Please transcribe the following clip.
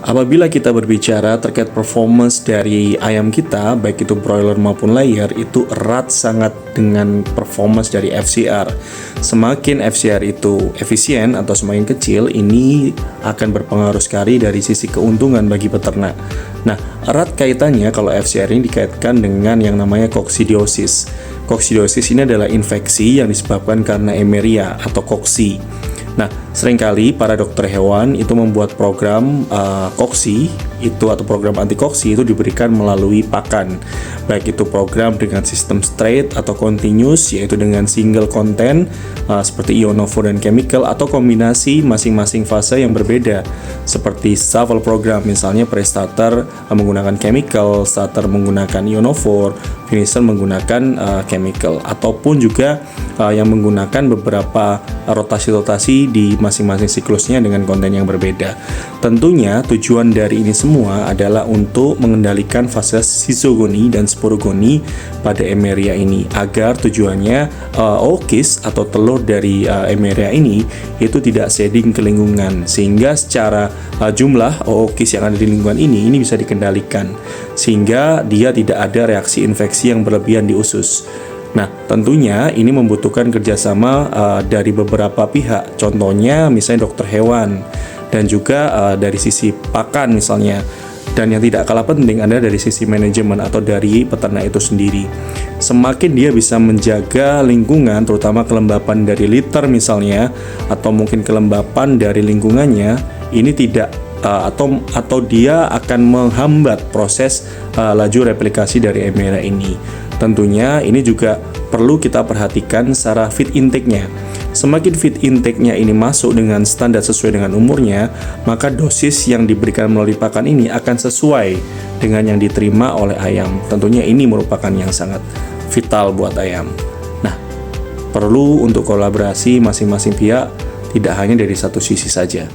Apabila kita berbicara terkait performance dari ayam kita, baik itu broiler maupun layer, itu erat sangat dengan performance dari FCR. Semakin FCR itu efisien atau semakin kecil, ini akan berpengaruh sekali dari sisi keuntungan bagi peternak. Nah, erat kaitannya kalau FCR ini dikaitkan dengan yang namanya koksidiosis. Koksidiosis ini adalah infeksi yang disebabkan karena Emeria atau koksi. Nah, seringkali para dokter hewan itu membuat program koksi itu atau program anti koksi itu diberikan melalui pakan. Baik itu program dengan sistem straight atau continuous, yaitu dengan single content seperti ionophore dan chemical, atau kombinasi masing-masing fase yang berbeda seperti Saval program, misalnya pre-starter menggunakan chemical, starter menggunakan ionophore, finisher menggunakan chemical, ataupun juga yang menggunakan beberapa rotasi-rotasi di masing-masing siklusnya dengan konten yang berbeda. Tentunya tujuan dari ini semua adalah untuk mengendalikan fase sizogoni dan sporogoni pada Emeria ini, agar tujuannya ookis atau telur dari Emeria ini itu tidak shedding ke lingkungan, sehingga secara jumlah ookis yang ada di lingkungan ini bisa dikendalikan sehingga dia tidak ada reaksi infeksi yang berlebihan di usus. Nah, tentunya ini membutuhkan kerjasama dari beberapa pihak, contohnya misalnya dokter hewan dan juga dari sisi pakan misalnya. Dan yang tidak kalah penting adalah dari sisi manajemen atau dari peternak itu sendiri. Semakin dia bisa menjaga lingkungan, terutama kelembapan dari liter misalnya, atau mungkin kelembapan dari lingkungannya, ini tidak atau dia akan menghambat proses laju replikasi dari Emeria ini. Tentunya ini juga perlu kita perhatikan secara feed intake-nya. Semakin feed intake-nya ini masuk dengan standar sesuai dengan umurnya, maka dosis yang diberikan melalui pakan ini akan sesuai dengan yang diterima oleh ayam. Tentunya ini merupakan yang sangat vital buat ayam. Nah, perlu untuk kolaborasi masing-masing pihak, tidak hanya dari satu sisi saja.